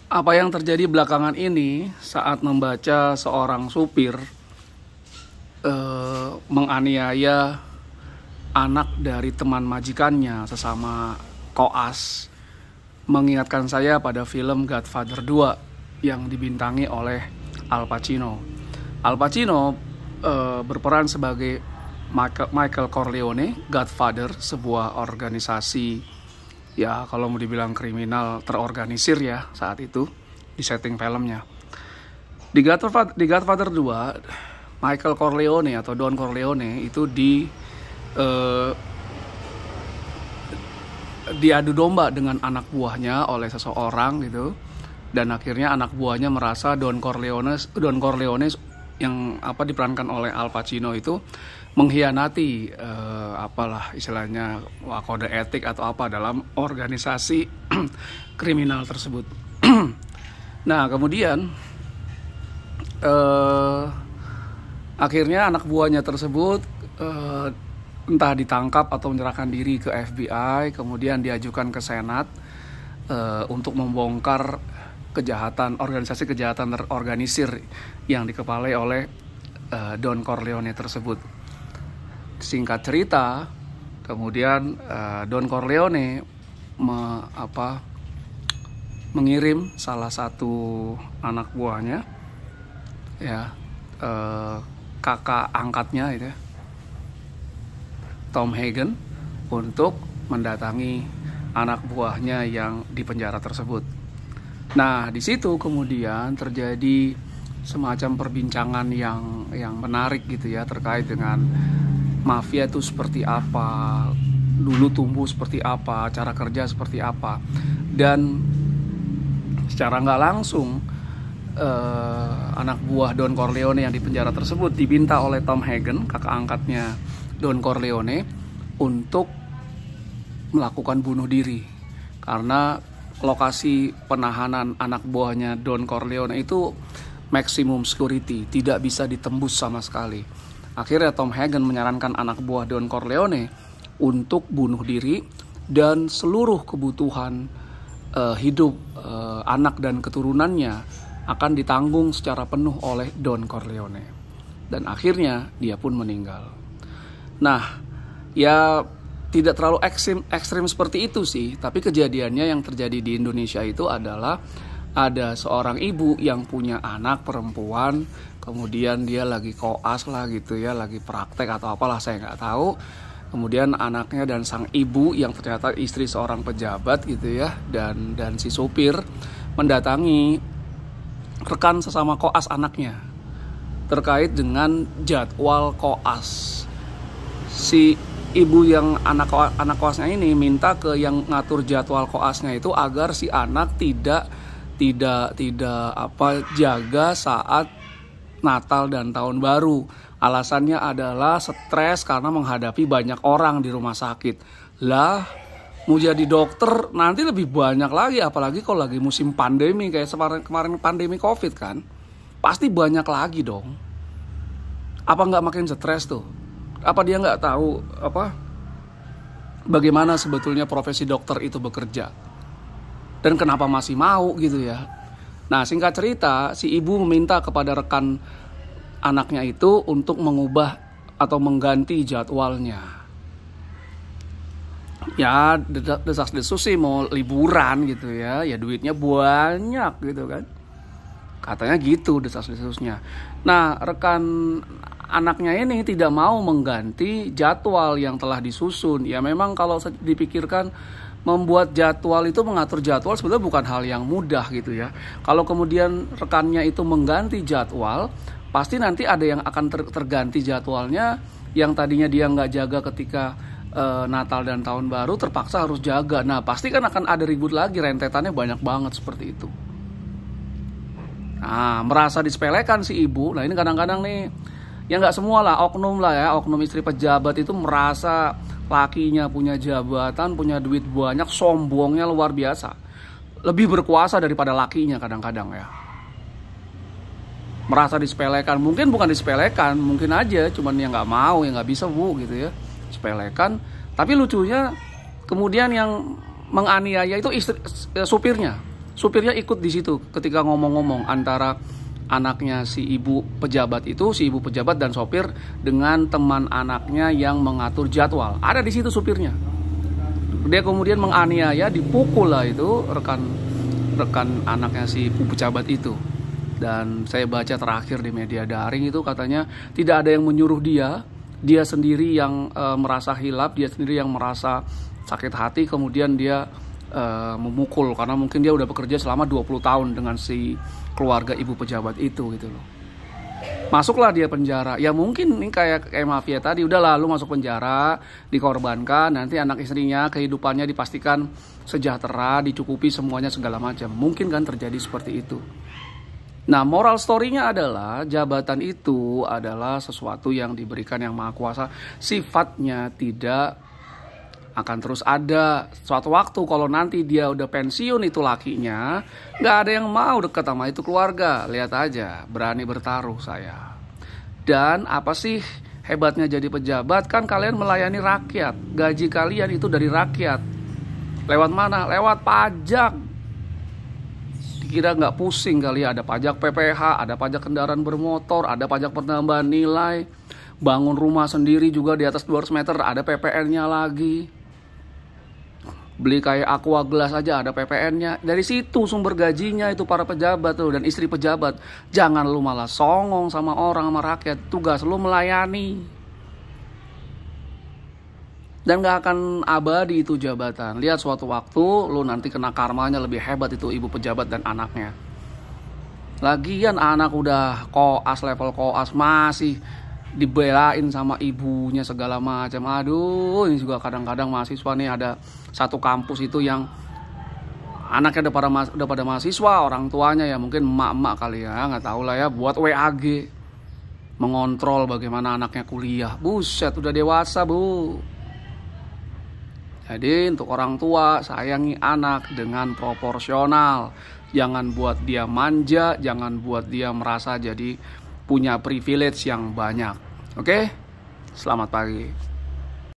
Apa yang terjadi belakangan ini saat membaca seorang supir menganiaya anak dari teman majikannya sesama koas mengingatkan saya pada film Godfather 2 yang dibintangi oleh Al Pacino. Al Pacino berperan sebagai Michael Corleone, Godfather, sebuah organisasi ya kalau mau dibilang kriminal terorganisir ya saat itu di setting filmnya. Di Godfather 2, Michael Corleone atau Don Corleone itu diadu domba dengan anak buahnya oleh seseorang gitu, dan akhirnya anak buahnya merasa Don Corleone yang diperankan oleh Al Pacino itu mengkhianati apalah istilahnya kode etik atau apa dalam organisasi kriminal tersebut. Nah kemudian akhirnya anak buahnya tersebut entah ditangkap atau menyerahkan diri ke FBI, kemudian diajukan ke Senat untuk membongkar organisasi kejahatan terorganisir yang dikepalai oleh Don Corleone tersebut. Singkat cerita, kemudian Don Corleone mengirim salah satu anak buahnya, ya kakak angkatnya itu, Tom Hagen, untuk mendatangi anak buahnya yang di penjara tersebut. Nah, di situ kemudian terjadi semacam perbincangan yang menarik gitu ya terkait dengan mafia itu seperti apa, dulu tumbuh seperti apa, cara kerja seperti apa, dan secara nggak langsung anak buah Don Corleone yang di penjara tersebut diminta oleh Tom Hagen, kakak angkatnya Don Corleone, untuk melakukan bunuh diri karena lokasi penahanan anak buahnya Don Corleone itu maximum security, tidak bisa ditembus sama sekali. Akhirnya Tom Hagen menyarankan anak buah Don Corleone untuk bunuh diri dan seluruh kebutuhan hidup anak dan keturunannya akan ditanggung secara penuh oleh Don Corleone. Dan akhirnya dia pun meninggal. Nah, ya tidak terlalu ekstrim seperti itu sih, tapi kejadiannya yang terjadi di Indonesia itu adalah ada seorang ibu yang punya anak perempuan, kemudian dia lagi koas lah gitu ya, lagi praktek atau apalah saya nggak tahu. Kemudian anaknya dan sang ibu yang ternyata istri seorang pejabat gitu ya, dan si sopir mendatangi rekan sesama koas anaknya terkait dengan jadwal koas. Si ibu yang anak koasnya ini minta ke yang ngatur jadwal koasnya itu agar si anak tidak jaga saat Natal dan Tahun Baru. Alasannya adalah stres karena menghadapi banyak orang di rumah sakit. Lah, mau jadi dokter nanti lebih banyak lagi, apalagi kalau lagi musim pandemi kayak kemarin pandemi Covid kan. Pasti banyak lagi dong. Apa nggak makin stres tuh? Apa dia nggak tahu bagaimana sebetulnya profesi dokter itu bekerja? Dan kenapa masih mau gitu ya. Nah singkat cerita, si ibu meminta kepada rekan anaknya itu untuk mengubah atau mengganti jadwalnya. Ya desas-desus sih mau liburan gitu ya, ya duitnya banyak gitu kan. Katanya gitu desas-desusnya. Nah rekan anaknya ini tidak mau mengganti jadwal yang telah disusun. Ya memang kalau dipikirkan membuat jadwal itu, mengatur jadwal sebenarnya bukan hal yang mudah gitu ya. Kalau kemudian rekannya itu mengganti jadwal, pasti nanti ada yang akan terganti jadwalnya, yang tadinya dia nggak jaga ketika Natal dan Tahun Baru terpaksa harus jaga. Nah pasti kan akan ada ribut lagi, rentetannya banyak banget seperti itu. Nah merasa disepelekan si ibu. Nah ini kadang-kadang nih, ya nggak semua lah, oknum lah ya, oknum istri pejabat itu merasa lakinya punya jabatan, punya duit banyak, sombongnya luar biasa. Lebih berkuasa daripada lakinya kadang-kadang ya. Merasa disepelekan, mungkin bukan disepelekan, mungkin aja cuman yang nggak mau, yang nggak bisa gitu ya, sepelekan. Tapi lucunya kemudian yang menganiaya itu supirnya supirnya ikut di situ ketika ngomong-ngomong antara anaknya si ibu pejabat itu, si ibu pejabat dan sopir dengan teman anaknya yang mengatur jadwal. Ada di situ supirnya. Dia kemudian menganiaya, dipukul lah itu rekan anaknya si ibu pejabat itu. Dan saya baca terakhir di media daring itu katanya tidak ada yang menyuruh dia sendiri yang merasa hilaf, dia sendiri yang merasa sakit hati, kemudian dia memukul karena mungkin dia udah bekerja selama 20 tahun dengan si keluarga ibu pejabat itu gitu loh. Masuklah dia penjara. Ya mungkin ini kayak mafia tadi, udah lalu masuk penjara, dikorbankan, nanti anak istrinya kehidupannya dipastikan sejahtera, dicukupi semuanya segala macam. Mungkin kan terjadi seperti itu. Nah, moral story-nya adalah jabatan itu adalah sesuatu yang diberikan yang maha kuasa. Sifatnya tidak akan terus ada. Suatu waktu kalau nanti dia udah pensiun itu lakinya, nggak ada yang mau dekat sama itu keluarga. Lihat aja, berani bertaruh saya. Dan apa sih hebatnya jadi pejabat? Kan kalian melayani rakyat. Gaji kalian itu dari rakyat. Lewat mana? Lewat pajak. Kira nggak pusing kali, ada pajak PPH, ada pajak kendaraan bermotor, ada pajak penambahan nilai, bangun rumah sendiri juga di atas 200 meter ada PPN-nya lagi, beli kayak aqua gelas aja ada PPN-nya. Dari situ sumber gajinya itu para pejabat tuh dan istri pejabat. Jangan lu malah songong sama orang, sama rakyat. Tugas lu melayani. Dan gak akan abadi itu jabatan. Lihat suatu waktu lu nanti kena karmanya lebih hebat itu ibu pejabat dan anaknya. Lagian anak udah koas, level koas, masih dibelain sama ibunya segala macam. Aduh, ini juga kadang-kadang mahasiswa nih, ada satu kampus itu yang anaknya udah pada mahasiswa, orang tuanya ya mungkin emak-emak kali ya, nggak tahu lah ya, buat WAG mengontrol bagaimana anaknya kuliah. Buset, udah dewasa bu. Jadi untuk orang tua, sayangi anak dengan proporsional. Jangan buat dia manja, jangan buat dia merasa jadi punya privilege yang banyak. Oke? Selamat pagi.